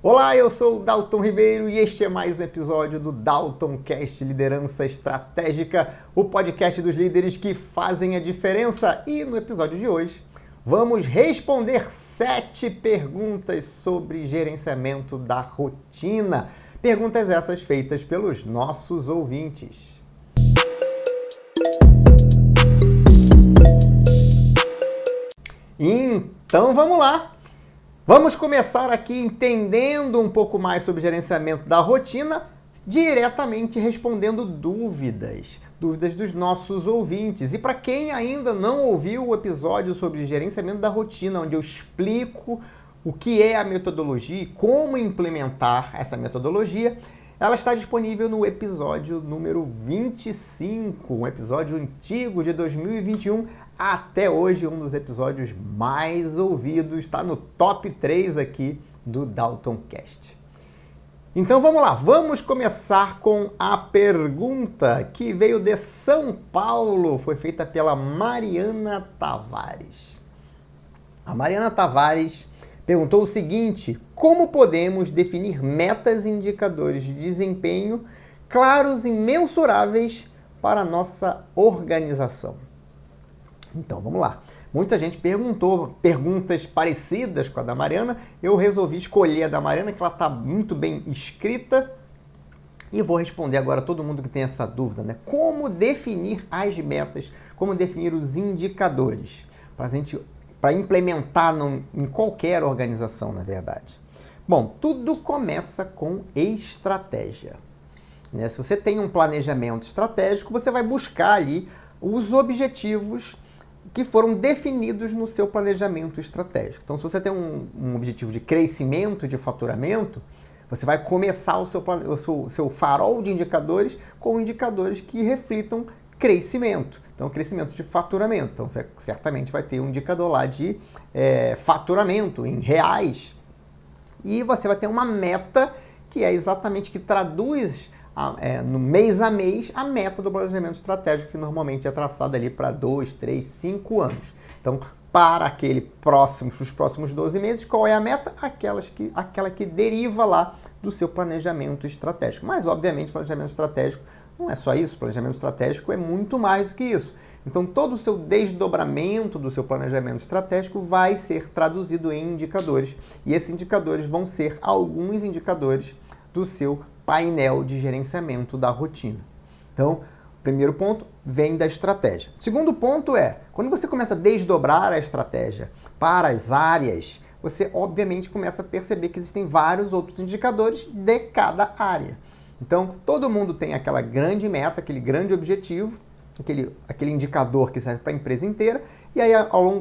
Olá, eu sou o Dalton Ribeiro e este é mais um episódio do DaltonCast Liderança Estratégica, o podcast dos líderes que fazem a diferença. E no episódio de hoje, vamos responder 7 perguntas sobre gerenciamento da rotina. Perguntas essas feitas pelos nossos ouvintes. Então vamos lá! Vamos começar aqui entendendo um pouco mais sobre gerenciamento da rotina, diretamente respondendo dúvidas dos nossos ouvintes. E para quem ainda não ouviu o episódio sobre gerenciamento da rotina, onde eu explico o que é a metodologia e como implementar essa metodologia, ela está disponível no episódio número 25, um episódio antigo de 2021, até hoje um dos episódios mais ouvidos, está no top 3 aqui do DaltonCast. Então vamos lá, vamos começar com a pergunta que veio de São Paulo, foi feita pela Mariana Tavares. A Mariana Tavares perguntou o seguinte: como podemos definir metas e indicadores de desempenho claros e mensuráveis para a nossa organização? Então, vamos lá. Muita gente perguntou perguntas parecidas com a da Mariana. Eu resolvi escolher a da Mariana, que ela está muito bem escrita. E vou responder agora a todo mundo que tem essa dúvida, né? Como definir as metas, como definir os indicadores para implementar em qualquer organização, na verdade. Bom, tudo começa com estratégia. Né? Se você tem um planejamento estratégico, você vai buscar ali os objetivos que foram definidos no seu planejamento estratégico. Então, se você tem um objetivo de crescimento, de faturamento, você vai começar o seu farol de indicadores com indicadores que reflitam crescimento. Então, crescimento de faturamento. Então, você certamente vai ter um indicador lá de faturamento em reais. E você vai ter uma meta que é exatamente que traduz no mês a mês a meta do planejamento estratégico que normalmente é traçada ali para 2, 3, 5 anos. Então, para os próximos 12 meses, qual é a meta? Aquela que deriva lá do seu planejamento estratégico. Mas, obviamente, o planejamento estratégico não é só isso. O planejamento estratégico é muito mais do que isso. Então, todo o seu desdobramento do seu planejamento estratégico vai ser traduzido em indicadores. E esses indicadores vão ser alguns indicadores do seu painel de gerenciamento da rotina. Então, o primeiro ponto vem da estratégia. O segundo ponto é, quando você começa a desdobrar a estratégia para as áreas, você obviamente começa a perceber que existem vários outros indicadores de cada área. Então, todo mundo tem aquela grande meta, aquele grande objetivo, aquele indicador que serve para a empresa inteira, e aí,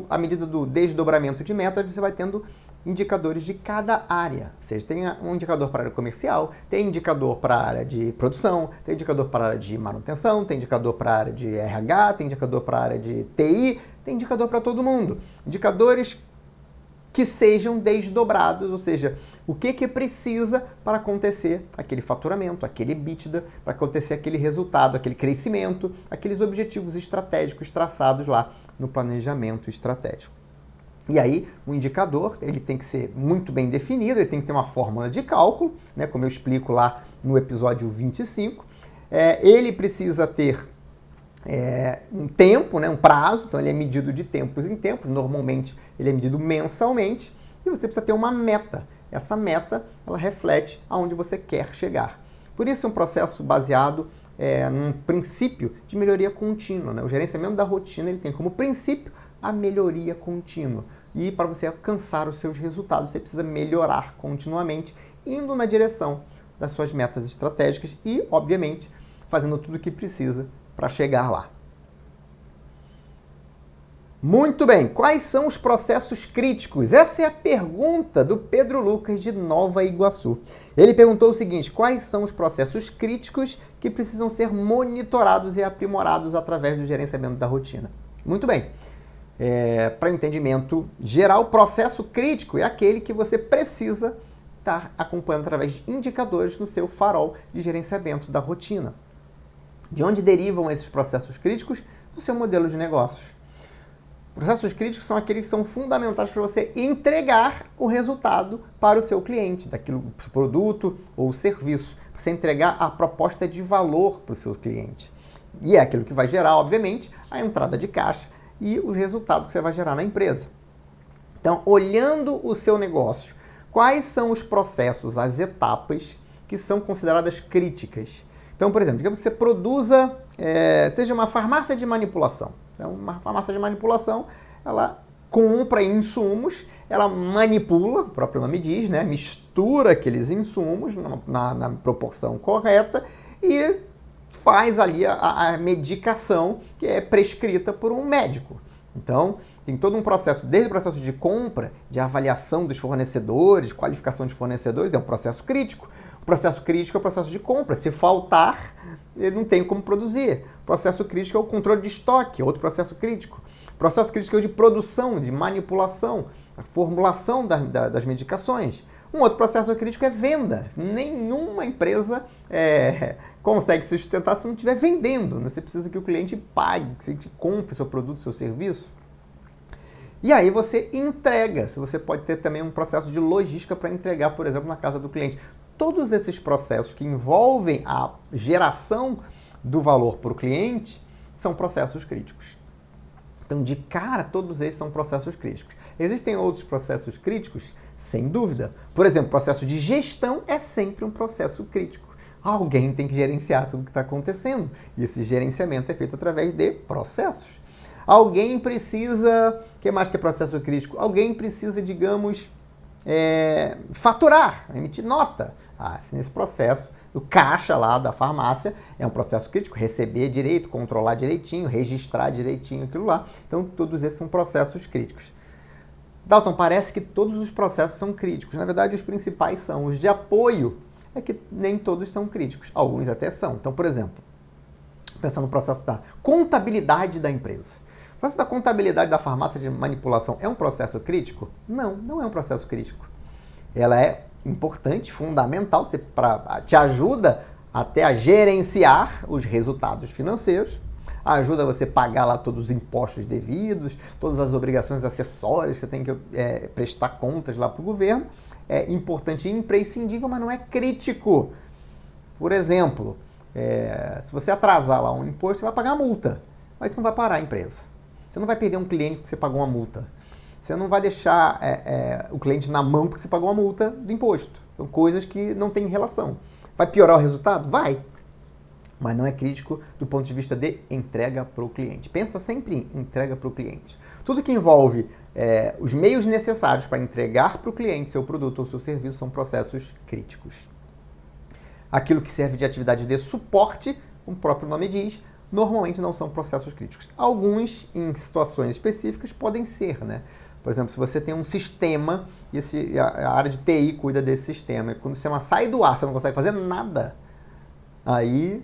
à medida do desdobramento de metas, você vai tendo indicadores de cada área. Ou seja, tem um indicador para a área comercial, tem indicador para a área de produção, tem indicador para a área de manutenção, tem indicador para a área de RH, tem indicador para a área de TI, tem indicador para todo mundo. Indicadores que sejam desdobrados, ou seja, o que precisa para acontecer aquele faturamento, aquele EBITDA, para acontecer aquele resultado, aquele crescimento, aqueles objetivos estratégicos traçados lá no planejamento estratégico. E aí, o indicador, ele tem que ser muito bem definido, ele tem que ter uma fórmula de cálculo, né, como eu explico lá no episódio 25. Ele precisa ter um tempo, né, um prazo, então ele é medido de tempos em tempos, normalmente ele é medido mensalmente, e você precisa ter uma meta. Essa meta, ela reflete aonde você quer chegar. Por isso, é um processo baseado num princípio de melhoria contínua. Né? O gerenciamento da rotina, ele tem como princípio a melhoria contínua. E para você alcançar os seus resultados, você precisa melhorar continuamente, indo na direção das suas metas estratégicas e, obviamente, fazendo tudo o que precisa para chegar lá. Muito bem, quais são os processos críticos? Essa é a pergunta do Pedro Lucas de Nova Iguaçu. Ele perguntou o seguinte: quais são os processos críticos que precisam ser monitorados e aprimorados através do gerenciamento da rotina? Muito bem. Para entendimento geral, processo crítico é aquele que você precisa estar acompanhando através de indicadores no seu farol de gerenciamento da rotina. De onde derivam esses processos críticos? Do seu modelo de negócios. Processos críticos são aqueles que são fundamentais para você entregar o resultado para o seu cliente, daquilo produto ou serviço. Você entregar a proposta de valor para o seu cliente. E é aquilo que vai gerar, obviamente, a entrada de caixa e o resultado que você vai gerar na empresa. Então, olhando o seu negócio, quais são os processos, as etapas que são consideradas críticas? Então, por exemplo, digamos que você produza, seja uma farmácia de manipulação. Então, uma farmácia de manipulação, ela compra insumos, ela manipula, o próprio nome diz, né? Mistura aqueles insumos na proporção correta e faz ali a medicação que é prescrita por um médico. Então, tem todo um processo, desde o processo de compra, de avaliação dos fornecedores, qualificação de fornecedores, é um processo crítico. O processo crítico é o processo de compra. Se faltar, não tem como produzir. O processo crítico é o controle de estoque, outro processo crítico. O processo crítico é o de produção, de manipulação, a formulação das medicações. Um outro processo crítico é venda. Nenhuma empresa consegue se sustentar se não estiver vendendo, né? Você precisa que o cliente pague, que o cliente compre seu produto, seu serviço. E aí você entrega. Você pode ter também um processo de logística para entregar, por exemplo, na casa do cliente. Todos esses processos que envolvem a geração do valor para o cliente são processos críticos. Então, de cara, todos esses são processos críticos. Existem outros processos críticos? Sem dúvida. Por exemplo, o processo de gestão é sempre um processo crítico. Alguém tem que gerenciar tudo que está acontecendo. E esse gerenciamento é feito através de processos. Alguém precisa... O que mais que é processo crítico? Alguém precisa, digamos, faturar, emitir nota. Se nesse processo, o caixa lá da farmácia é um processo crítico, receber direito, controlar direitinho, registrar direitinho aquilo lá. Então, todos esses são processos críticos. Dalton, parece que todos os processos são críticos. Na verdade, os principais são os de apoio, é que nem todos são críticos. Alguns até são. Então, por exemplo, pensando no processo da contabilidade da empresa. O processo da contabilidade da farmácia de manipulação é um processo crítico? Não, não é um processo crítico. Ela é importante, fundamental, te ajuda até a gerenciar os resultados financeiros, ajuda você a pagar lá todos os impostos devidos, todas as obrigações acessórias que você tem que prestar contas lá para o governo. É importante e imprescindível, mas não é crítico. Por exemplo, se você atrasar lá um imposto, você vai pagar multa, mas não vai parar a empresa. Você não vai perder um cliente porque você pagou uma multa. Você não vai deixar o cliente na mão porque você pagou uma multa de imposto. São coisas que não têm relação. Vai piorar o resultado? Vai. Mas não é crítico do ponto de vista de entrega para o cliente. Pensa sempre em entrega para o cliente. Tudo que envolve os meios necessários para entregar para o cliente seu produto ou seu serviço são processos críticos. Aquilo que serve de atividade de suporte, como o próprio nome diz, normalmente não são processos críticos. Alguns, em situações específicas, podem ser, né? Por exemplo, se você tem um sistema e a área de TI cuida desse sistema, e quando o sistema sai do ar, você não consegue fazer nada, aí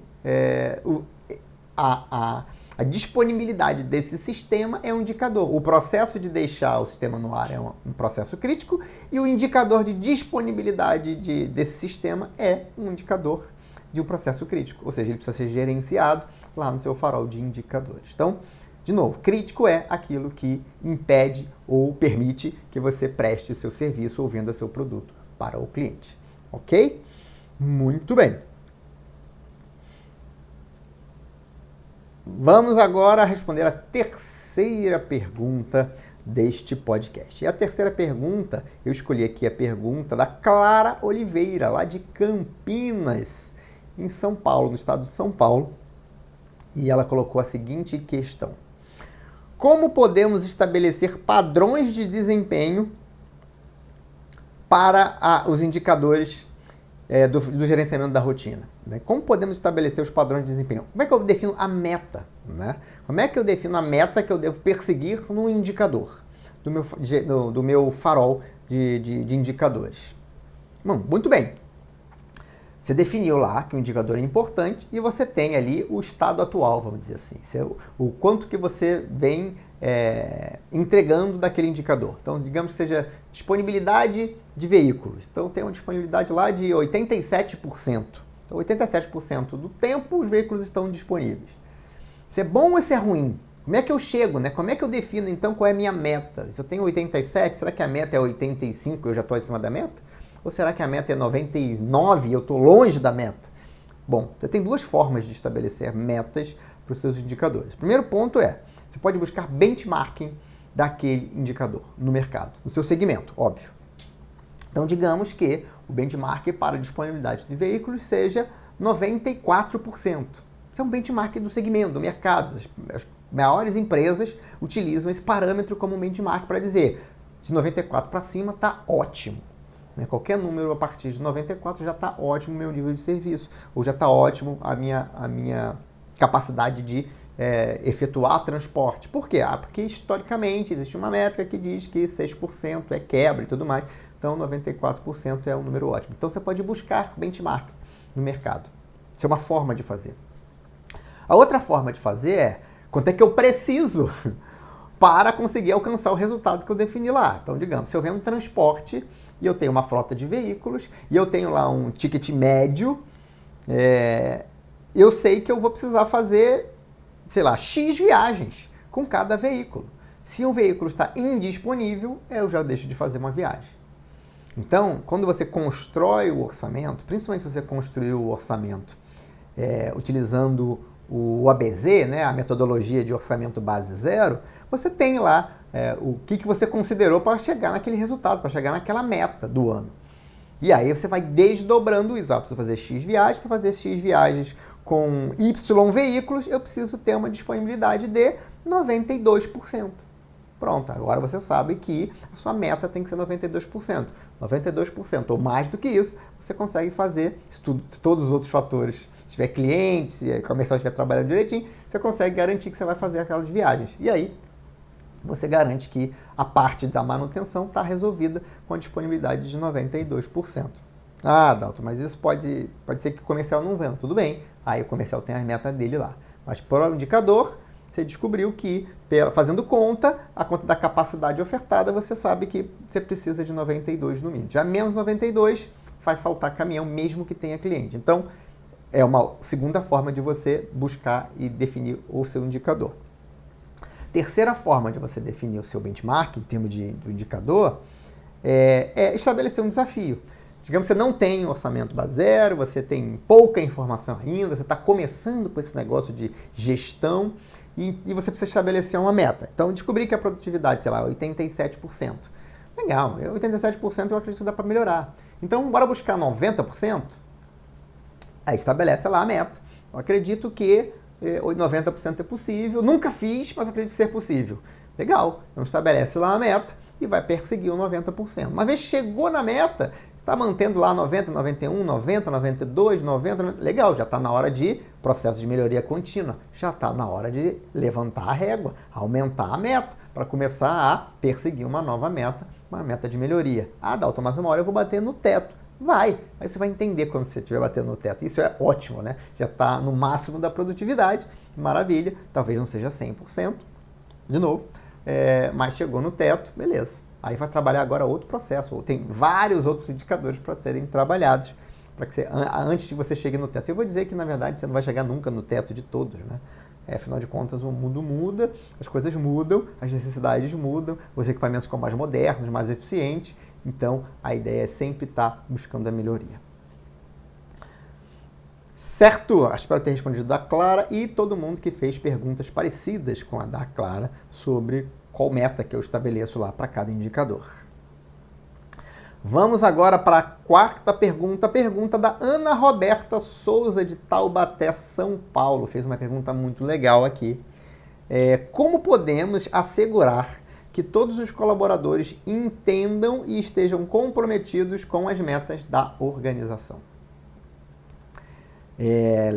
a disponibilidade desse sistema é um indicador. O processo de deixar o sistema no ar é um processo crítico e o indicador de disponibilidade desse sistema é um indicador de um processo crítico. Ou seja, ele precisa ser gerenciado lá no seu farol de indicadores. Então, de novo, crítico é aquilo que impede ou permite que você preste o seu serviço ou venda seu produto para o cliente. Ok? Muito bem. Vamos agora responder a terceira pergunta deste podcast. E a terceira pergunta, eu escolhi aqui a pergunta da Clara Oliveira, lá de Campinas, em São Paulo, no estado de São Paulo. E ela colocou a seguinte questão: como podemos estabelecer padrões de desempenho para os indicadores do gerenciamento da rotina? Né? Como podemos estabelecer os padrões de desempenho? Como é que eu defino a meta? Né? Como é que eu defino a meta que eu devo perseguir no indicador, do meu farol de indicadores? Bom, muito bem. Você definiu lá que o indicador é importante e você tem ali o estado atual, vamos dizer assim. O quanto que você vem entregando daquele indicador. Então, digamos que seja disponibilidade de veículos. Então, tem uma disponibilidade lá de 87%. Então, 87% do tempo os veículos estão disponíveis. Isso é bom ou isso é ruim? Como é que eu chego, né? Como é que eu defino, então, qual é a minha meta? Se eu tenho 87, será que a meta é 85 e eu já estou acima da meta? Ou será que a meta é 99 e eu estou longe da meta? Bom, você tem duas formas de estabelecer metas para os seus indicadores. O primeiro ponto é, você pode buscar benchmarking daquele indicador no mercado, no seu segmento, óbvio. Então, digamos que o benchmark para a disponibilidade de veículos seja 94%. Isso é um benchmark do segmento, do mercado. As maiores empresas utilizam esse parâmetro como um benchmark para dizer de 94 para cima está ótimo. Qualquer número a partir de 94 já está ótimo o meu nível de serviço, ou já está ótimo a minha capacidade de efetuar transporte. Por quê? Porque historicamente existe uma métrica que diz que 6% é quebra e tudo mais, então 94% é um número ótimo. Então você pode buscar benchmark no mercado. Isso é uma forma de fazer. A outra forma de fazer é quanto é que eu preciso para conseguir alcançar o resultado que eu defini lá. Então, digamos, se eu vendo transporte e eu tenho uma frota de veículos e eu tenho lá um ticket médio, eu sei que eu vou precisar fazer, sei lá, X viagens com cada veículo. Se um veículo está indisponível, eu já deixo de fazer uma viagem. Então, quando você constrói o orçamento, principalmente se você construiu o orçamento utilizando o ABZ, né, a metodologia de orçamento base zero, você tem lá o que você considerou para chegar naquele resultado, para chegar naquela meta do ano. E aí você vai desdobrando isso. Eu preciso fazer X viagens, para fazer X viagens com Y veículos, eu preciso ter uma disponibilidade de 92%. Pronto, agora você sabe que a sua meta tem que ser 92%. 92% ou mais do que isso, você consegue fazer, se todos os outros fatores, se tiver cliente, se o comercial estiver trabalhando direitinho, você consegue garantir que você vai fazer aquelas viagens. E aí, você garante que a parte da manutenção está resolvida com a disponibilidade de 92%. Ah, Dalton, mas isso pode ser que o comercial não venda. Tudo bem, aí o comercial tem as metas dele lá. Mas por indicador, você descobriu que, fazendo conta, a conta da capacidade ofertada, você sabe que você precisa de 92 no mínimo. Já menos 92, vai faltar caminhão mesmo que tenha cliente. Então, é uma segunda forma de você buscar e definir o seu indicador. Terceira forma de você definir o seu benchmark, em termos do indicador, é estabelecer um desafio. Digamos que você não tem um orçamento base zero, você tem pouca informação ainda, você está começando com esse negócio de gestão e você precisa estabelecer uma meta. Então, descobri que a produtividade, sei lá, 87%. Legal, 87% eu acredito que dá para melhorar. Então, bora buscar 90%? Aí estabelece lá a meta. Eu acredito que 90% é possível. Nunca fiz, mas acredito ser possível. Legal, então estabelece lá a meta e vai perseguir o 90%. Uma vez chegou na meta, está mantendo lá 90, 91, 90, 92, 90, legal, já está na hora de processo de melhoria contínua. Já está na hora de levantar a régua, aumentar a meta, para começar a perseguir uma nova meta, uma meta de melhoria. Ah, Dalton, mas uma hora eu vou bater no teto. Vai, aí você vai entender quando você estiver batendo no teto. Isso é ótimo, né? Já está no máximo da produtividade, maravilha. Talvez não seja 100%, de novo, mas chegou no teto, beleza. Aí vai trabalhar agora outro processo. Tem vários outros indicadores para serem trabalhados para que você, antes de você chegue no teto. Eu vou dizer que, na verdade, você não vai chegar nunca no teto de todos, né? Afinal de contas, o mundo muda, as coisas mudam, as necessidades mudam, os equipamentos ficam mais modernos, mais eficientes. Então, a ideia é sempre estar buscando a melhoria. Certo? Espero ter respondido da Clara e todo mundo que fez perguntas parecidas com a da Clara sobre qual meta que eu estabeleço lá para cada indicador. Vamos agora para a quarta pergunta, a pergunta da Ana Roberta Souza, de Taubaté, São Paulo. Fez uma pergunta muito legal aqui. Como podemos assegurar que todos os colaboradores entendam e estejam comprometidos com as metas da organização?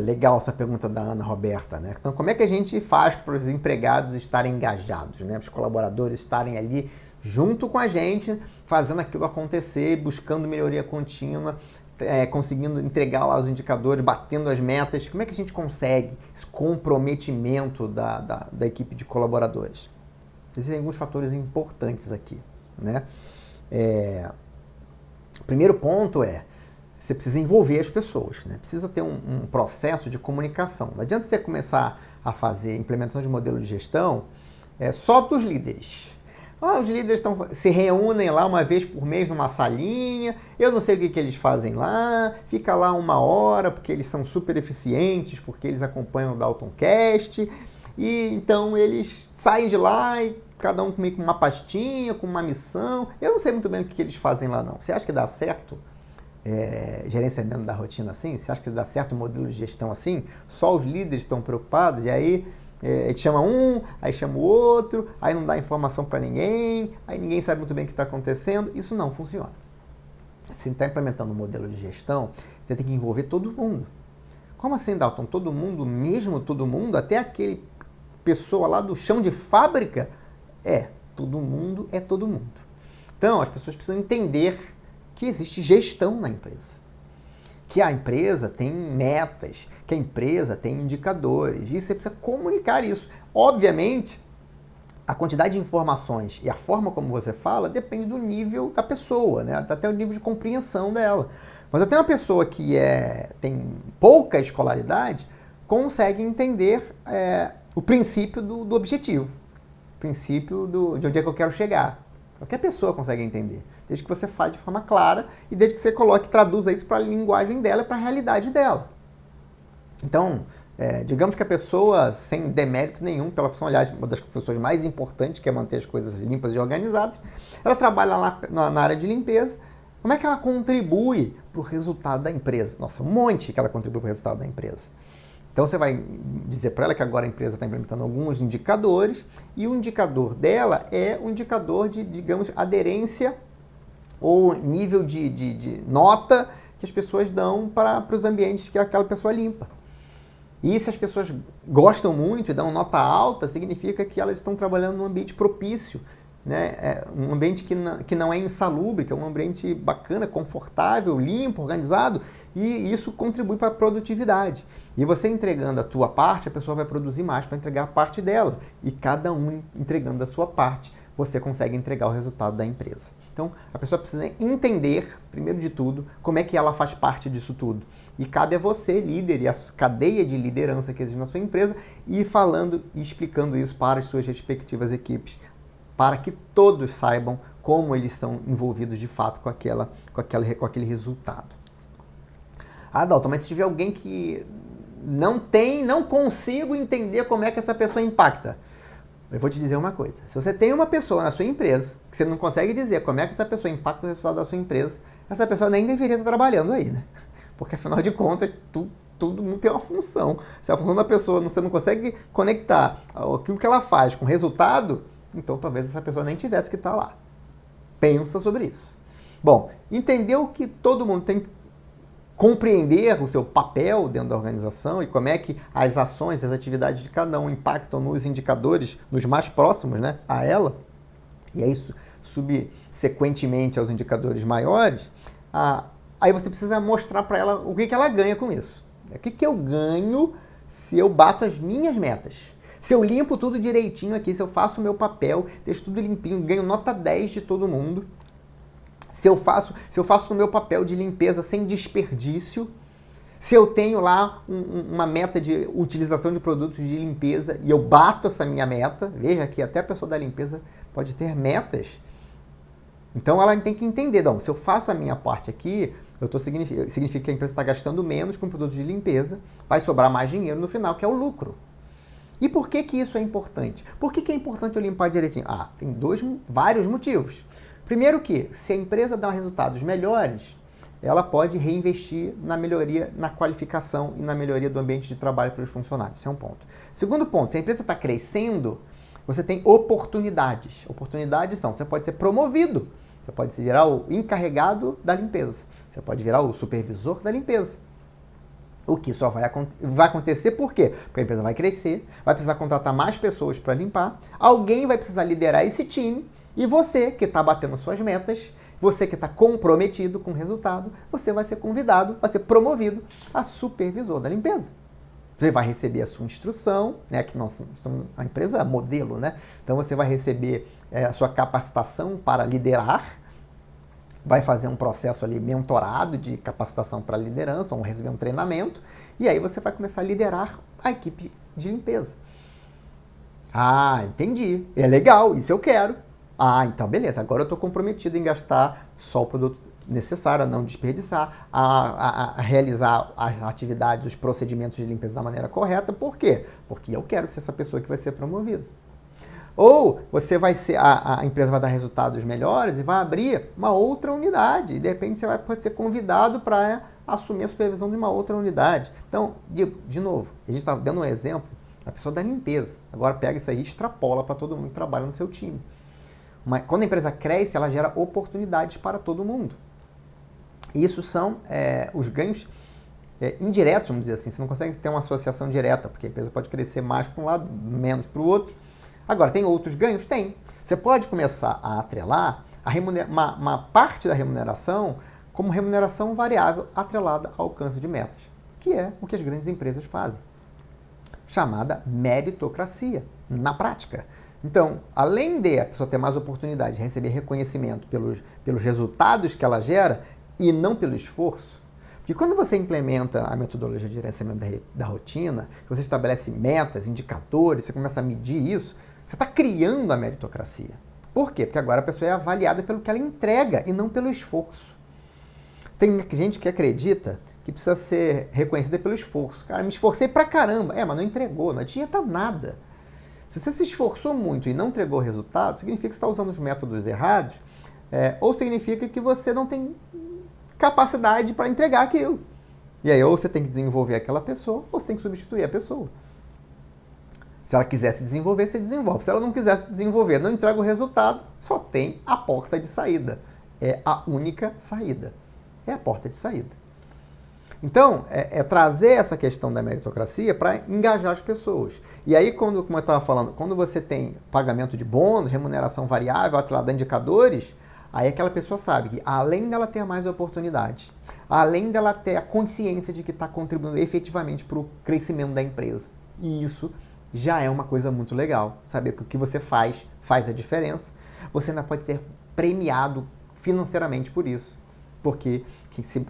Legal essa pergunta da Ana Roberta, né? Então, como é que a gente faz para os empregados estarem engajados, né? Os colaboradores estarem ali junto com a gente, fazendo aquilo acontecer, buscando melhoria contínua, conseguindo entregar lá os indicadores, batendo as metas. Como é que a gente consegue esse comprometimento da equipe de colaboradores? Existem alguns fatores importantes aqui, né? O primeiro ponto você precisa envolver as pessoas, né? Precisa ter um processo de comunicação. Não adianta você começar a fazer implementação de modelo de gestão só dos líderes. Os líderes se reúnem lá uma vez por mês numa salinha, eu não sei o que eles fazem lá, fica lá 1 hora porque eles são super eficientes, porque eles acompanham o Daltoncast, e então eles saem de lá e cada um meio com uma pastinha, com uma missão. Eu não sei muito bem o que eles fazem lá não. Você acha que dá certo gerenciamento da rotina assim? Você acha que dá certo o modelo de gestão assim? Só os líderes estão preocupados e aí a gente chama um, aí chama o outro, aí não dá informação para ninguém, aí ninguém sabe muito bem o que está acontecendo. Isso não funciona. Se está implementando um modelo de gestão, você tem que envolver todo mundo. Como assim, Dalton? Todo mundo, mesmo todo mundo, até aquele pessoa lá do chão de fábrica? Todo mundo é todo mundo. Então, as pessoas precisam entender que existe gestão na empresa. Que a empresa tem metas, que a empresa tem indicadores. E você precisa comunicar isso. Obviamente, a quantidade de informações e a forma como você fala depende do nível da pessoa, né? Até o nível de compreensão dela. Mas até uma pessoa que tem pouca escolaridade consegue entender o princípio do objetivo, o princípio de onde é que eu quero chegar. Qualquer pessoa consegue entender, desde que você fale de forma clara e desde que você traduza isso para a linguagem dela, para a realidade dela. Então, digamos que a pessoa, sem demérito nenhum, pela função, aliás, uma das funções mais importantes, que é manter as coisas limpas e organizadas, ela trabalha lá na área de limpeza. Como é que ela contribui para o resultado da empresa? Nossa, um monte que ela contribui para o resultado da empresa. Então você vai dizer para ela que agora a empresa está implementando alguns indicadores e o indicador dela é um indicador de, digamos, aderência ou nível de nota que as pessoas dão para os ambientes que aquela pessoa limpa. E se as pessoas gostam muito e dão nota alta, significa que elas estão trabalhando num ambiente propício, né? Um ambiente que não é insalubre, que é um ambiente bacana, confortável, limpo, organizado, e isso contribui para a produtividade. E você entregando a tua parte, a pessoa vai produzir mais para entregar a parte dela. E cada um entregando a sua parte, você consegue entregar o resultado da empresa. Então, a pessoa precisa entender, primeiro de tudo, como é que ela faz parte disso tudo. E cabe a você, líder, e a cadeia de liderança que existe na sua empresa, ir falando e explicando isso para as suas respectivas equipes, para que todos saibam como eles são envolvidos de fato com aquele resultado. Dalton, mas se tiver alguém que não consigo entender como é que essa pessoa impacta. Eu vou te dizer uma coisa. Se você tem uma pessoa na sua empresa que você não consegue dizer como é que essa pessoa impacta o resultado da sua empresa, essa pessoa nem deveria estar trabalhando aí, né? Porque afinal de contas, todo mundo tem uma função. Se a função da pessoa você não consegue conectar aquilo que ela faz com o resultado, então talvez essa pessoa nem tivesse que estar lá. Pensa sobre isso. Bom, entendeu que todo mundo tem que compreender o seu papel dentro da organização e como é que as ações, as atividades de cada um impactam nos indicadores, nos mais próximos, né, a ela, e é isso subsequentemente aos indicadores maiores, aí você precisa mostrar para ela o que ela ganha com isso. O que eu ganho se eu bato as minhas metas? Se eu limpo tudo direitinho aqui, se eu faço o meu papel, deixo tudo limpinho, ganho nota 10 de todo mundo. Se eu faço o meu papel de limpeza sem desperdício, se eu tenho lá uma meta de utilização de produtos de limpeza e eu bato essa minha meta, veja que até a pessoa da limpeza pode ter metas. Então ela tem que entender, não, se eu faço a minha parte aqui, significa que a empresa está gastando menos com produtos de limpeza, vai sobrar mais dinheiro no final, que é o lucro. E por que isso é importante? Por que é importante eu limpar direitinho? Tem vários motivos. Primeiro que, se a empresa dá resultados melhores, ela pode reinvestir na melhoria, na qualificação e na melhoria do ambiente de trabalho para os funcionários. Esse é um ponto. Segundo ponto, se a empresa está crescendo, você tem oportunidades. Oportunidades são, você pode ser promovido, você pode se virar o encarregado da limpeza, você pode virar o supervisor da limpeza. O que só vai acontecer por quê? Porque a empresa vai crescer, vai precisar contratar mais pessoas para limpar, alguém vai precisar liderar esse time, e você que está batendo suas metas, você que está comprometido com o resultado, você vai ser convidado, vai ser promovido a supervisor da limpeza. Você vai receber a sua instrução, né, que nós somos a empresa modelo, né? Então você vai receber a sua capacitação para liderar, vai fazer um processo ali mentorado de capacitação para liderança, ou receber um treinamento, e aí você vai começar a liderar a equipe de limpeza. Ah, entendi. É legal, isso eu quero. Ah, então beleza, agora eu estou comprometido em gastar só o produto necessário, a não desperdiçar, a realizar as atividades, os procedimentos de limpeza da maneira correta. Por quê? Porque eu quero ser essa pessoa que vai ser promovida. Ou você vai ser, a empresa vai dar resultados melhores e vai abrir uma outra unidade. E de repente você pode ser convidado para assumir a supervisão de uma outra unidade. Então, de novo, a gente está dando um exemplo da pessoa da limpeza. Agora pega isso aí e extrapola para todo mundo que trabalha no seu time. Mas quando a empresa cresce, ela gera oportunidades para todo mundo. Isso são os ganhos indiretos, vamos dizer assim. Você não consegue ter uma associação direta, porque a empresa pode crescer mais para um lado, menos para o outro. Agora, tem outros ganhos? Tem. Você pode começar a atrelar uma parte da remuneração como remuneração variável atrelada ao alcance de metas, que é o que as grandes empresas fazem, chamada meritocracia, na prática. Então, além de a pessoa ter mais oportunidade de receber reconhecimento pelos resultados que ela gera e não pelo esforço, porque quando você implementa a metodologia de gerenciamento da rotina, você estabelece metas, indicadores, você começa a medir isso, você está criando a meritocracia. Por quê? Porque agora a pessoa é avaliada pelo que ela entrega e não pelo esforço. Tem gente que acredita que precisa ser reconhecida pelo esforço. Cara, me esforcei pra caramba. Mas não entregou, não adianta nada. Se você se esforçou muito e não entregou resultado, significa que você está usando os métodos errados, ou significa que você não tem capacidade para entregar aquilo. E aí ou você tem que desenvolver aquela pessoa, ou você tem que substituir a pessoa. Se ela quiser se desenvolver, você desenvolve. Se ela não quiser se desenvolver, não entrega o resultado, só tem a porta de saída. É a única saída. É a porta de saída. Então, trazer essa questão da meritocracia para engajar as pessoas. E aí, como eu estava falando, quando você tem pagamento de bônus, remuneração variável, atrelada a indicadores, aí aquela pessoa sabe que além dela ter mais oportunidades, além dela ter a consciência de que está contribuindo efetivamente para o crescimento da empresa. E isso já é uma coisa muito legal. Saber que o que você faz a diferença. Você ainda pode ser premiado financeiramente por isso. Porque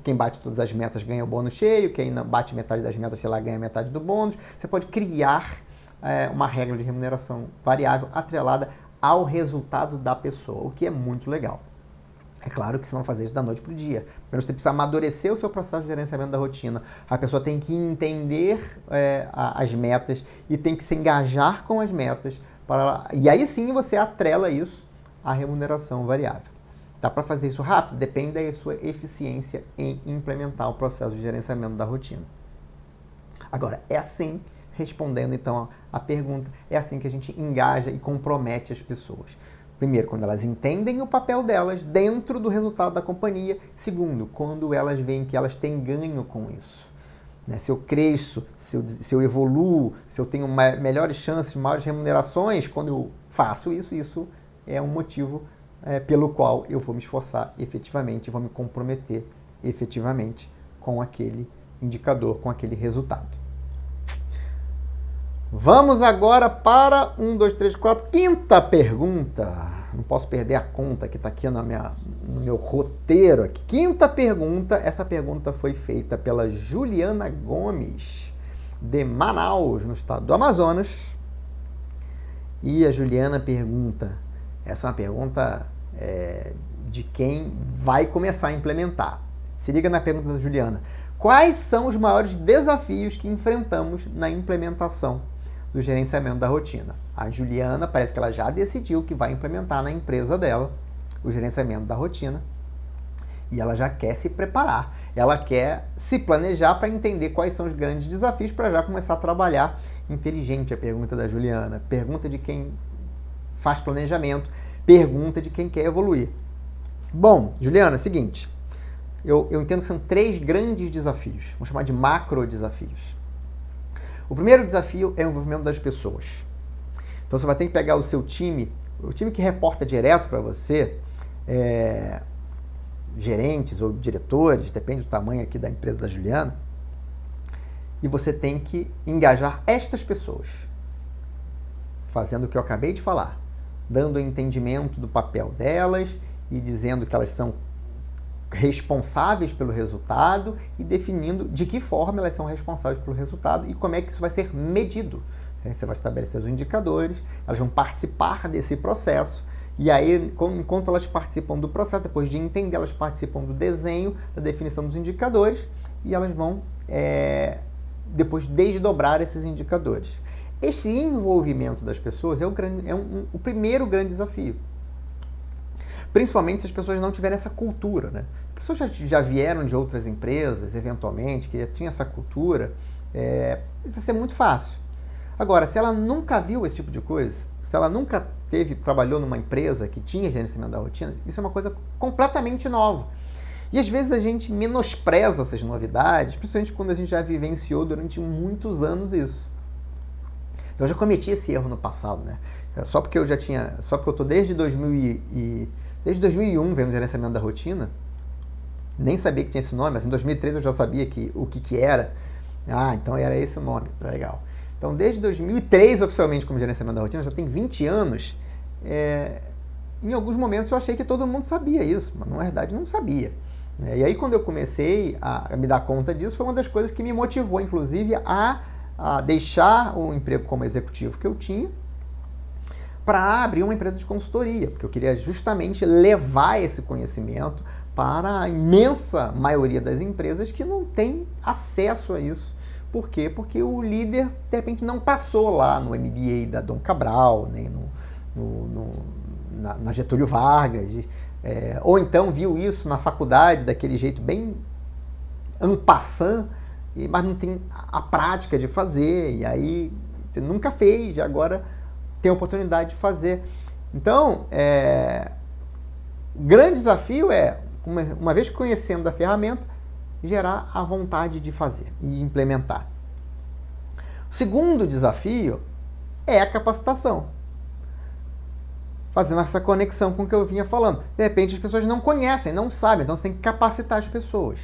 quem bate todas as metas ganha o bônus cheio, quem não bate metade das metas, sei lá, ganha metade do bônus. Você pode criar uma regra de remuneração variável atrelada ao resultado da pessoa, o que é muito legal. É claro que você não vai fazer isso da noite para o dia. Primeiro você precisa amadurecer o seu processo de gerenciamento da rotina. A pessoa tem que entender as metas e tem que se engajar com as metas. E aí sim você atrela isso à remuneração variável. Dá para fazer isso rápido? Depende da sua eficiência em implementar o processo de gerenciamento da rotina. Agora, é assim, respondendo então a pergunta, é assim que a gente engaja e compromete as pessoas. Primeiro, quando elas entendem o papel delas dentro do resultado da companhia. Segundo, quando elas veem que elas têm ganho com isso. Se eu cresço, se eu evoluo, se eu tenho melhores chances, maiores remunerações, quando eu faço isso, isso é um motivo pelo qual eu vou me esforçar efetivamente, vou me comprometer efetivamente com aquele indicador, com aquele resultado. Vamos agora para 5ª pergunta. Não posso perder a conta que está aqui no meu roteiro. Aqui. 5ª pergunta. Essa pergunta foi feita pela Juliana Gomes, de Manaus, no estado do Amazonas. E a Juliana pergunta, essa é uma pergunta de quem vai começar a implementar. Se liga na pergunta da Juliana. Quais são os maiores desafios que enfrentamos na implementação do gerenciamento da rotina? A Juliana parece que ela já decidiu que vai implementar na empresa dela o gerenciamento da rotina e ela já quer se preparar. Ela quer se planejar para entender quais são os grandes desafios para já começar a trabalhar. Inteligente a pergunta da Juliana. Pergunta de quem faz planejamento. Pergunta de quem quer evoluir. Bom, Juliana, é o seguinte. Eu entendo que são 3 grandes desafios. Vamos chamar de macro desafios. O primeiro desafio é o envolvimento das pessoas. Então você vai ter que pegar o seu time, o time que reporta direto para você, gerentes ou diretores, depende do tamanho aqui da empresa da Juliana, e você tem que engajar estas pessoas, fazendo o que eu acabei de falar, dando o entendimento do papel delas e dizendo que elas responsáveis pelo resultado e definindo de que forma elas são responsáveis pelo resultado e como é que isso vai ser medido. Você vai estabelecer os indicadores, elas vão participar desse processo e aí, enquanto elas participam do processo, depois de entender, elas participam do desenho, da definição dos indicadores e elas vão depois desdobrar esses indicadores. Esse envolvimento das pessoas o primeiro grande desafio. Principalmente se as pessoas não tiverem essa cultura, né? As pessoas já vieram de outras empresas, eventualmente, que já tinham essa cultura, vai ser muito fácil. Agora, se ela nunca viu esse tipo de coisa, se ela nunca trabalhou numa empresa que tinha gerenciamento da rotina, isso é uma coisa completamente nova. E às vezes a gente menospreza essas novidades, principalmente quando a gente já vivenciou durante muitos anos isso. Então eu já cometi esse erro no passado, né? Só porque eu tô desde 2001 vendo gerenciamento da rotina, nem sabia que tinha esse nome, mas em 2003 eu já sabia o que era. Ah, então era esse o nome, tá legal. Então desde 2003 oficialmente como gerenciamento da rotina, já tem 20 anos, em alguns momentos eu achei que todo mundo sabia isso, mas na verdade não sabia. E aí quando eu comecei a me dar conta disso, foi uma das coisas que me motivou, inclusive, a deixar o emprego como executivo que eu tinha para abrir uma empresa de consultoria, porque eu queria justamente levar esse conhecimento para a imensa maioria das empresas que não tem acesso a isso. Por quê? Porque o líder, de repente, não passou lá no MBA da Dom Cabral, nem na Getúlio Vargas, ou então viu isso na faculdade daquele jeito bem en passant, mas não tem a prática de fazer, e aí nunca fez, e agora tem a oportunidade de fazer. Então, o grande desafio é, uma vez conhecendo a ferramenta, gerar a vontade de fazer e implementar. O segundo desafio é a capacitação. Fazendo essa conexão com o que eu vinha falando. De repente as pessoas não conhecem, não sabem, então você tem que capacitar as pessoas.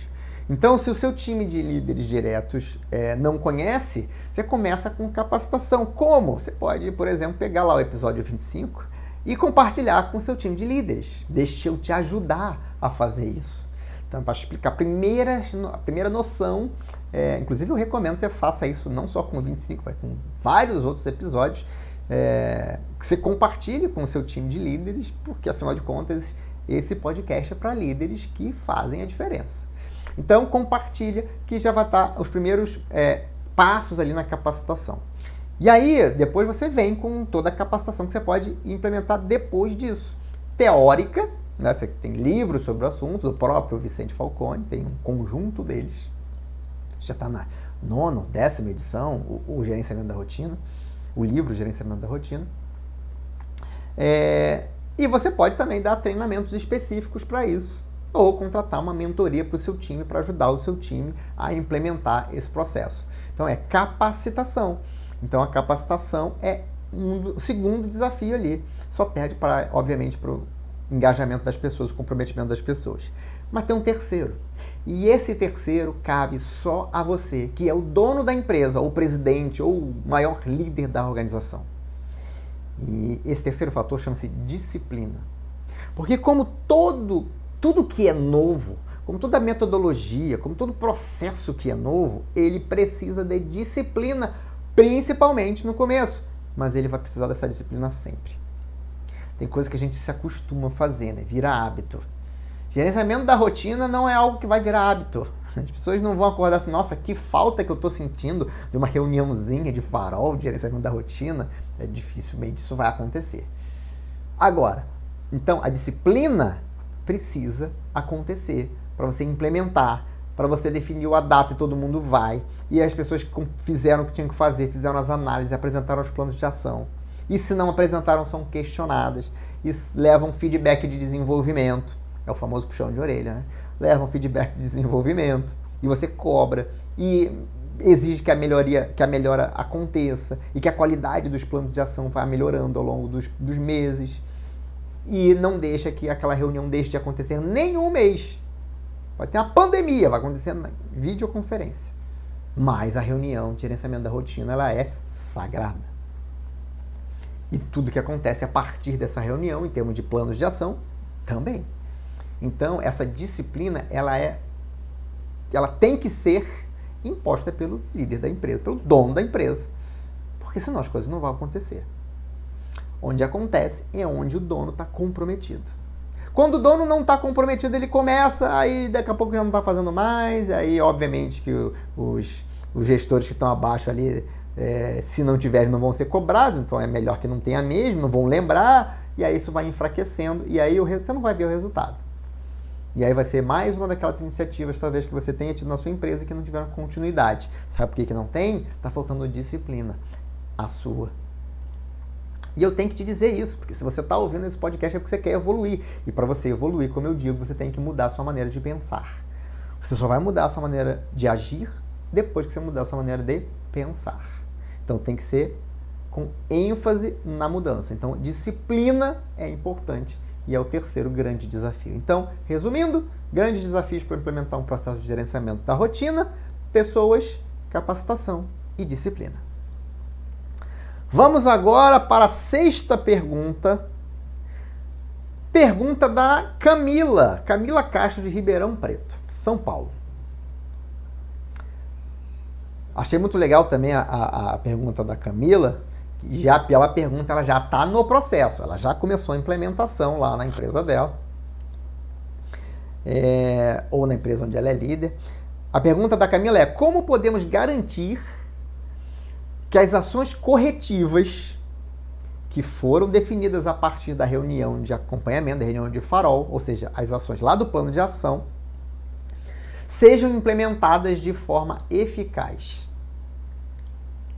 Então, se o seu time de líderes diretos não conhece, você começa com capacitação. Como? Você pode, por exemplo, pegar lá o episódio 25 e compartilhar com o seu time de líderes. Deixa eu te ajudar a fazer isso. Então, para explicar a primeira noção, inclusive eu recomendo que você faça isso não só com o 25, mas com vários outros episódios, que você compartilhe com o seu time de líderes, porque afinal de contas, esse podcast é para líderes que fazem a diferença. Então, compartilha que já vai estar os primeiros passos ali na capacitação. E aí, depois você vem com toda a capacitação que você pode implementar depois disso. Teórica, né? Você tem livros sobre o assunto, do próprio Vicente Falcone, tem um conjunto deles. Já está na 9ª, 10ª edição, o Gerenciamento da Rotina, o livro Gerenciamento da Rotina. E você pode também dar treinamentos específicos para isso, ou contratar uma mentoria para o seu time, para ajudar o seu time a implementar esse processo. Então, é capacitação. Então, a capacitação é o segundo desafio ali. Só perde, obviamente, para o engajamento das pessoas, o comprometimento das pessoas. Mas tem um terceiro. E esse terceiro cabe só a você, que é o dono da empresa, ou o presidente, ou o maior líder da organização. E esse terceiro fator chama-se disciplina. Porque como tudo que é novo, como toda metodologia, como todo processo que é novo, ele precisa de disciplina, principalmente no começo. Mas ele vai precisar dessa disciplina sempre. Tem coisa que a gente se acostuma a fazer, né? Vira hábito. Gerenciamento da rotina não é algo que vai virar hábito. As pessoas não vão acordar assim, nossa, que falta que eu estou sentindo de uma reuniãozinha de farol de gerenciamento da rotina. Dificilmente isso vai acontecer. Agora, então, a disciplina precisa acontecer para você implementar, para você definir a data e todo mundo vai. E as pessoas que fizeram o que tinham que fazer, fizeram as análises, apresentaram os planos de ação. E se não apresentaram, são questionadas e levam feedback de desenvolvimento. É o famoso puxão de orelha, né? Levam feedback de desenvolvimento e você cobra e exige que a melhora aconteça e que a qualidade dos planos de ação vá melhorando ao longo dos meses. E não deixa que aquela reunião deixe de acontecer nem um mês. Vai ter uma pandemia, vai acontecer na videoconferência. Mas a reunião de gerenciamento da rotina, ela é sagrada. E tudo que acontece a partir dessa reunião, em termos de planos de ação, também. Então, essa disciplina, ela tem que ser imposta pelo líder da empresa, pelo dono da empresa, porque senão as coisas não vão acontecer. Onde acontece é onde o dono está comprometido. Quando o dono não está comprometido, ele começa, aí daqui a pouco já não está fazendo mais, aí obviamente que os gestores que estão abaixo ali, se não tiverem, não vão ser cobrados, então é melhor que não tenha mesmo, não vão lembrar, e aí isso vai enfraquecendo, e aí você não vai ver o resultado. E aí vai ser mais uma daquelas iniciativas, talvez, que você tenha tido na sua empresa que não tiveram continuidade. Sabe por que não tem? Está faltando disciplina. A sua. E eu tenho que te dizer isso, porque se você está ouvindo esse podcast é porque você quer evoluir. E para você evoluir, como eu digo, você tem que mudar a sua maneira de pensar. Você só vai mudar a sua maneira de agir depois que você mudar a sua maneira de pensar. Então tem que ser com ênfase na mudança. Então disciplina é importante e é o terceiro grande desafio. Então, resumindo, grandes desafios para implementar um processo de gerenciamento da rotina: pessoas, capacitação e disciplina. Vamos agora para a sexta pergunta. Pergunta da Camila Castro, de Ribeirão Preto, São Paulo. Achei muito legal também a pergunta da Camila. Já pela pergunta, ela já está no processo, ela já começou a implementação lá na empresa dela, ou na empresa onde ela é líder. A pergunta da Camila é: como podemos garantir que as ações corretivas que foram definidas a partir da reunião de acompanhamento, da reunião de farol, ou seja, as ações lá do plano de ação, sejam implementadas de forma eficaz?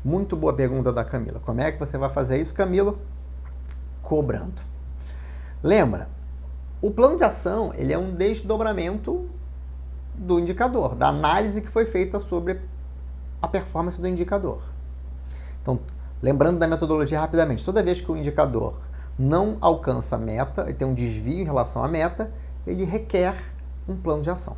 Muito boa pergunta da Camila. Como é que você vai fazer isso, Camila? Cobrando. Lembra, o plano de ação, ele é um desdobramento do indicador, da análise que foi feita sobre a performance do indicador. Então, lembrando da metodologia rapidamente, toda vez que o indicador não alcança a meta, ele tem um desvio em relação à meta, ele requer um plano de ação.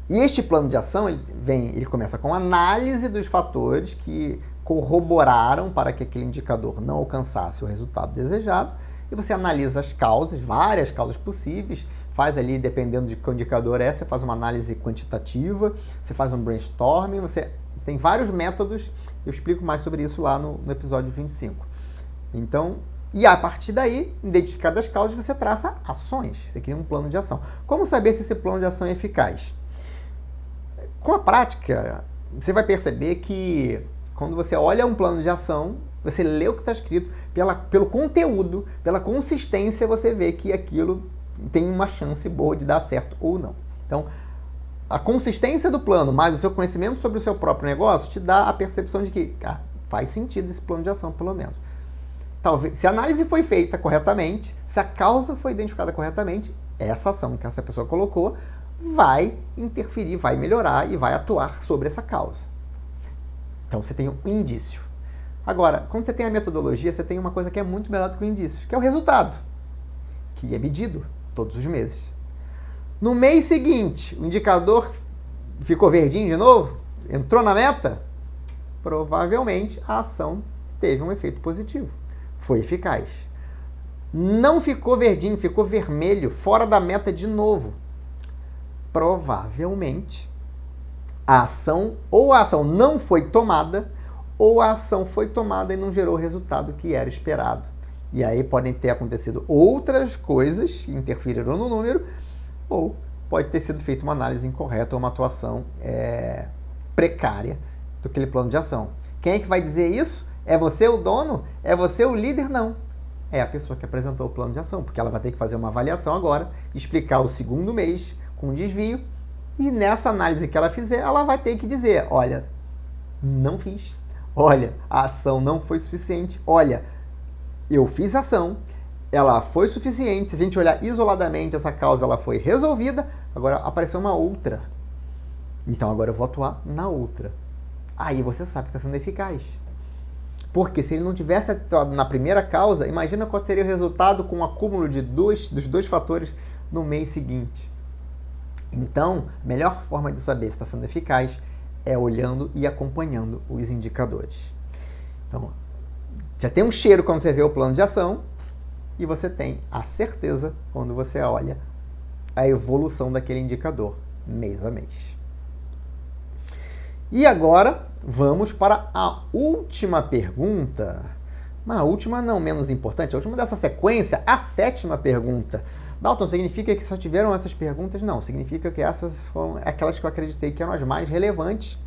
E este plano de ação, ele começa com análise dos fatores que corroboraram para que aquele indicador não alcançasse o resultado desejado, e você analisa as causas, várias causas possíveis, faz ali, dependendo de que indicador você faz uma análise quantitativa, você faz um brainstorming, você tem vários métodos, eu explico mais sobre isso lá no episódio 25. Então, e a partir daí, identificadas as causas, você traça ações, você cria um plano de ação. Como saber se esse plano de ação é eficaz? Com a prática, você vai perceber que quando você olha um plano de ação, você lê o que está escrito, pelo conteúdo, pela consistência, você vê que aquilo tem uma chance boa de dar certo ou não. Então, a consistência do plano, mais o seu conhecimento sobre o seu próprio negócio, te dá a percepção de que faz sentido esse plano de ação, pelo menos. Talvez, se a análise foi feita corretamente, se a causa foi identificada corretamente, essa ação que essa pessoa colocou vai interferir, vai melhorar e vai atuar sobre essa causa. Então você tem um indício. Agora, quando você tem a metodologia, você tem uma coisa que é muito melhor do que o indício, que é o resultado, que é medido todos os meses. No mês seguinte, o indicador ficou verdinho de novo? Entrou na meta? Provavelmente a ação teve um efeito positivo. Foi eficaz. Não ficou verdinho, ficou vermelho, fora da meta de novo. Provavelmente a ação não foi tomada, ou a ação foi tomada e não gerou o resultado que era esperado. E aí podem ter acontecido outras coisas que interferiram no número, ou pode ter sido feita uma análise incorreta ou uma atuação precária daquele plano de ação. Quem é que vai dizer isso? É você o dono? É você o líder? Não. É a pessoa que apresentou o plano de ação, porque ela vai ter que fazer uma avaliação agora, explicar o segundo mês com desvio, e nessa análise que ela fizer, ela vai ter que dizer: olha, não fiz. Olha, a ação não foi suficiente. Olha, eu fiz a ação, ela foi suficiente. Se a gente olhar isoladamente, essa causa ela foi resolvida, agora apareceu uma outra. Então agora eu vou atuar na outra. Aí você sabe que está sendo eficaz. Porque se ele não tivesse atuado na primeira causa, imagina qual seria o resultado com o acúmulo dos dois fatores no mês seguinte. Então, a melhor forma de saber se está sendo eficaz é olhando e acompanhando os indicadores. Então, já tem um cheiro quando você vê o plano de ação, e você tem a certeza quando você olha a evolução daquele indicador mês a mês. E agora vamos para a última pergunta. A última não menos importante, a última dessa sequência, a 7ª pergunta. Dalton, significa que só tiveram essas perguntas? Não, significa que essas foram aquelas que eu acreditei que eram as mais relevantes.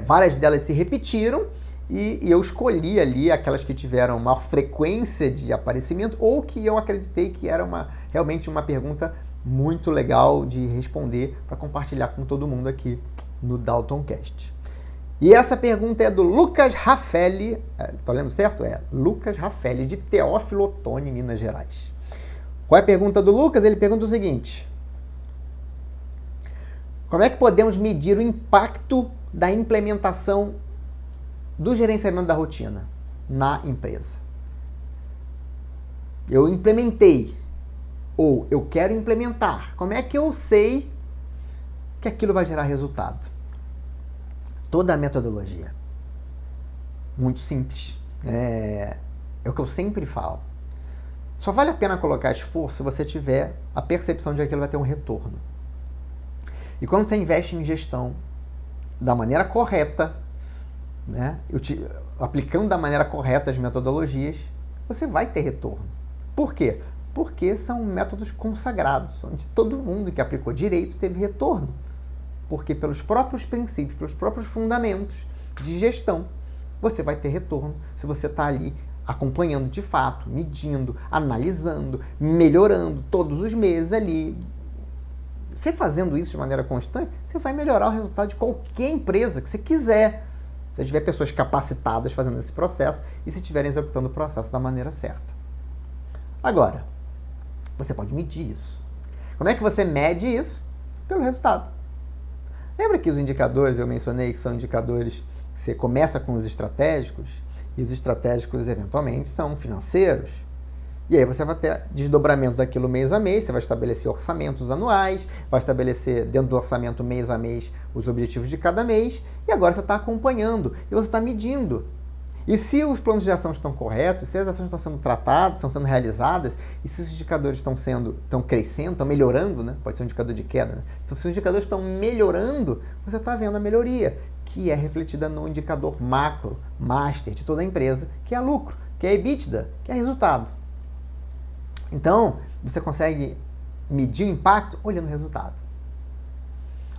Várias delas se repetiram e eu escolhi ali aquelas que tiveram maior frequência de aparecimento ou que eu acreditei que era realmente uma pergunta muito legal de responder para compartilhar com todo mundo aqui no DaltonCast. E essa pergunta é do Lucas Raffelli, tô lendo certo? Lucas Raffelli, de Teófilo Otoni, Minas Gerais. Qual é a pergunta do Lucas? Ele pergunta o seguinte: como é que podemos medir o impacto da implementação do gerenciamento da rotina na empresa? Eu implementei, ou eu quero implementar. Como é que eu sei que aquilo vai gerar resultado? Toda a metodologia. Muito simples. É o que eu sempre falo. Só vale a pena colocar esforço se você tiver a percepção de que aquilo vai ter um retorno. E quando você investe em gestão da maneira correta, né, aplicando da maneira correta as metodologias, você vai ter retorno. Por quê? Porque são métodos consagrados, onde todo mundo que aplicou direito teve retorno. Porque pelos próprios princípios, pelos próprios fundamentos de gestão, você vai ter retorno se você está ali acompanhando de fato, medindo, analisando, melhorando todos os meses ali. Você fazendo isso de maneira constante, você vai melhorar o resultado de qualquer empresa que você quiser. Se tiver pessoas capacitadas fazendo esse processo e se estiverem executando o processo da maneira certa. Agora, você pode medir isso. Como é que você mede isso? Pelo resultado. Lembra que os indicadores, eu mencionei que são indicadores que você começa com os estratégicos e os estratégicos eventualmente são financeiros. E aí você vai ter desdobramento daquilo mês a mês, você vai estabelecer orçamentos anuais, vai estabelecer dentro do orçamento mês a mês os objetivos de cada mês e agora você está acompanhando e você está medindo. E se os planos de ação estão corretos, se as ações estão sendo tratadas, estão sendo realizadas, e se os indicadores estão crescendo, estão melhorando, né? Pode ser um indicador de queda, né? Então, se os indicadores estão melhorando, você está vendo a melhoria, que é refletida no indicador macro, master de toda a empresa, que é lucro, que é EBITDA, que é resultado. Então, você consegue medir o impacto olhando o resultado.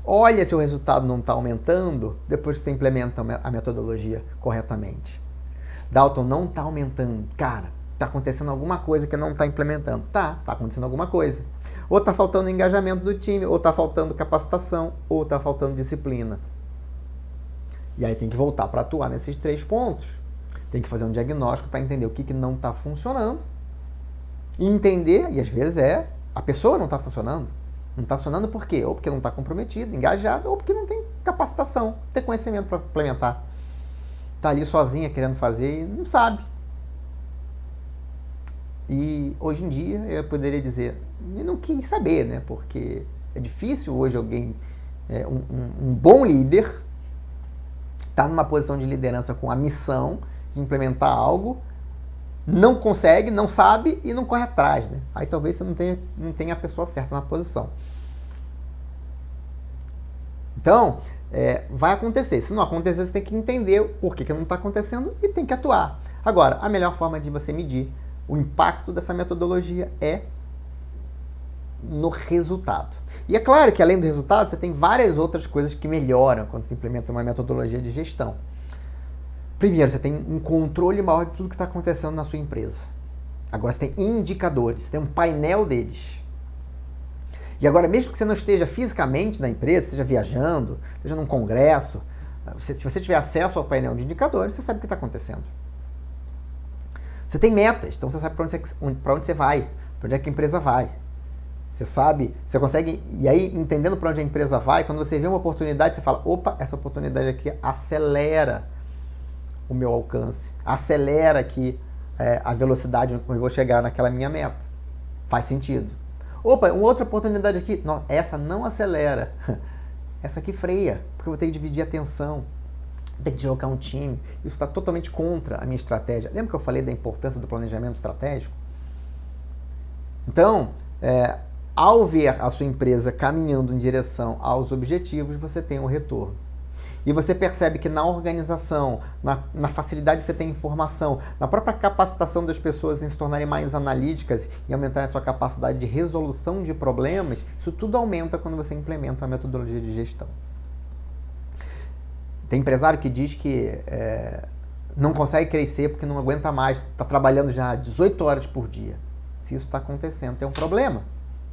Olha se o resultado não está aumentando depois que você implementa a metodologia corretamente. Dalton, não está aumentando. Cara, está acontecendo alguma coisa que não está implementando. Tá acontecendo alguma coisa. Ou está faltando engajamento do time, ou está faltando capacitação, ou está faltando disciplina. E aí tem que voltar para atuar nesses 3 pontos. Tem que fazer um diagnóstico para entender o que não está funcionando. E entender, e às vezes a pessoa não está funcionando. Não está funcionando por quê? Ou porque não está comprometido, engajado, ou porque não tem capacitação, não tem conhecimento para implementar. Está ali sozinha querendo fazer e não sabe. E hoje em dia eu poderia dizer, e não quis saber, né? Porque é difícil hoje alguém, um bom líder, está numa posição de liderança com a missão de implementar algo, não consegue, não sabe e não corre atrás, né? Aí talvez você não tenha a pessoa certa na posição. Então, vai acontecer. Se não acontecer, você tem que entender o porquê que não está acontecendo e tem que atuar. Agora, a melhor forma de você medir o impacto dessa metodologia é no resultado. E é claro que além do resultado, você tem várias outras coisas que melhoram quando se implementa uma metodologia de gestão. Primeiro, você tem um controle maior de tudo que está acontecendo na sua empresa. Agora você tem indicadores, tem um painel deles. E agora, mesmo que você não esteja fisicamente na empresa, esteja viajando, esteja num congresso, se você tiver acesso ao painel de indicadores, você sabe o que está acontecendo. Você tem metas, então você sabe para onde você vai, para onde é que a empresa vai. Você sabe, você consegue, e aí entendendo para onde a empresa vai, quando você vê uma oportunidade, você fala, opa, essa oportunidade aqui acelera o meu alcance, acelera aqui a velocidade onde eu vou chegar naquela minha meta. Faz sentido. Opa, uma outra oportunidade aqui, não, essa não acelera, essa aqui freia, porque eu vou ter que dividir a atenção, vou ter que deslocar um time, isso está totalmente contra a minha estratégia. Lembra que eu falei da importância do planejamento estratégico? Então, ao ver a sua empresa caminhando em direção aos objetivos, você tem um retorno. E você percebe que na organização, na facilidade que você tem informação, na própria capacitação das pessoas em se tornarem mais analíticas e aumentarem a sua capacidade de resolução de problemas, isso tudo aumenta quando você implementa a metodologia de gestão. Tem empresário que diz que não consegue crescer porque não aguenta mais, está trabalhando já 18 horas por dia. Se isso está acontecendo, tem um problema.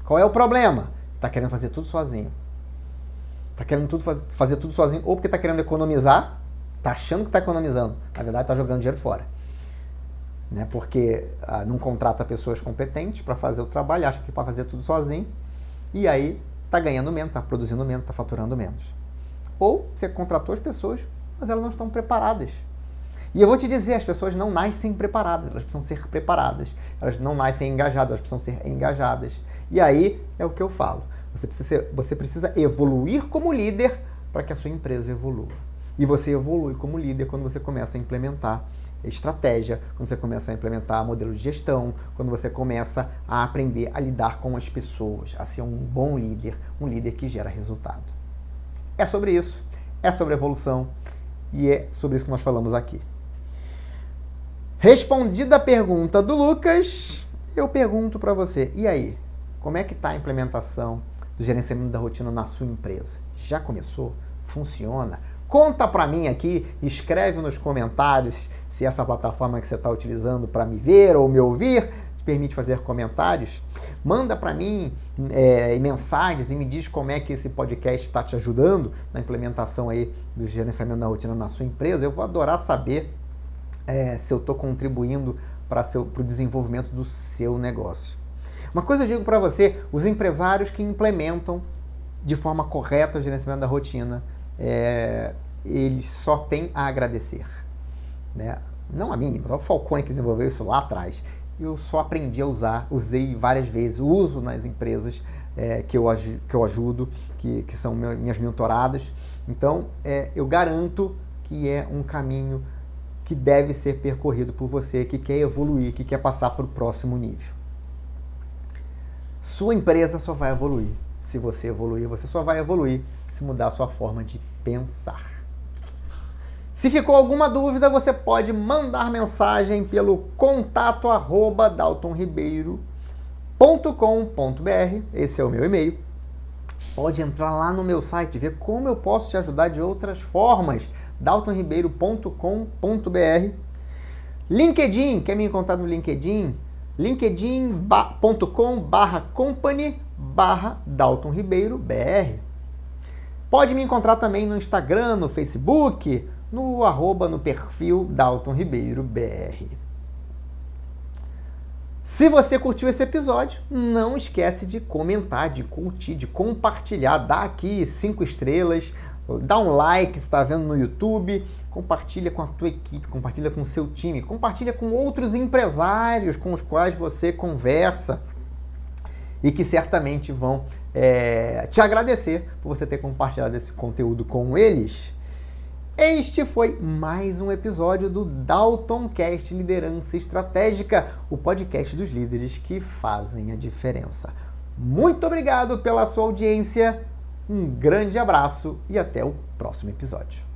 Qual é o problema? Está querendo fazer tudo sozinho. Está querendo fazer tudo sozinho, ou porque está querendo economizar, está achando que está economizando. Na verdade, está jogando dinheiro fora. Né? Porque não contrata pessoas competentes para fazer o trabalho, acha que pode fazer tudo sozinho, e aí está ganhando menos, está produzindo menos, está faturando menos. Ou você contratou as pessoas, mas elas não estão preparadas. E eu vou te dizer, as pessoas não nascem preparadas, elas precisam ser preparadas. Elas não nascem engajadas, elas precisam ser engajadas. E aí é o que eu falo. Você precisa evoluir como líder para que a sua empresa evolua. E você evolui como líder quando você começa a implementar estratégia, quando você começa a implementar modelo de gestão, quando você começa a aprender a lidar com as pessoas, a ser um bom líder, um líder que gera resultado. É sobre isso, é sobre evolução e é sobre isso que nós falamos aqui. Respondida a pergunta do Lucas, eu pergunto para você, e aí? Como é que está a implementação do gerenciamento da rotina na sua empresa? Já começou? Funciona? Conta para mim aqui, escreve nos comentários se essa plataforma que você está utilizando para me ver ou me ouvir te permite fazer comentários. Manda para mim mensagens e me diz como é que esse podcast está te ajudando na implementação aí do gerenciamento da rotina na sua empresa. Eu vou adorar saber se eu estou contribuindo para o desenvolvimento do seu negócio. Uma coisa eu digo para você, os empresários que implementam de forma correta o gerenciamento da rotina, eles só têm a agradecer. Né? Não a mim, mas o Falcone que desenvolveu isso lá atrás. Eu só aprendi a usar, usei várias vezes, uso nas empresas que eu ajudo, que são minhas mentoradas. Então, eu garanto que é um caminho que deve ser percorrido por você, que quer evoluir, que quer passar para o próximo nível. Sua empresa só vai evoluir. Se você evoluir, você só vai evoluir se mudar a sua forma de pensar. Se ficou alguma dúvida, você pode mandar mensagem pelo contato@daltonribeiro.com.br. Esse é o meu e-mail. Pode entrar lá no meu site e ver como eu posso te ajudar de outras formas. daltonribeiro.com.br. LinkedIn, quer me encontrar no LinkedIn? linkedin.com/company/DaltonRibeiroBR. Pode me encontrar também no Instagram, no Facebook, no perfil DaltonRibeiroBR. Se você curtiu esse episódio, não esquece de comentar, de curtir, de compartilhar, dá aqui 5 estrelas, dá um like se está vendo no YouTube, compartilha com a tua equipe, compartilha com o seu time, compartilha com outros empresários com os quais você conversa e que certamente vão te agradecer por você ter compartilhado esse conteúdo com eles. Este foi mais um episódio do DaltonCast Liderança Estratégica, o podcast dos líderes que fazem a diferença. Muito obrigado pela sua audiência, um grande abraço e até o próximo episódio.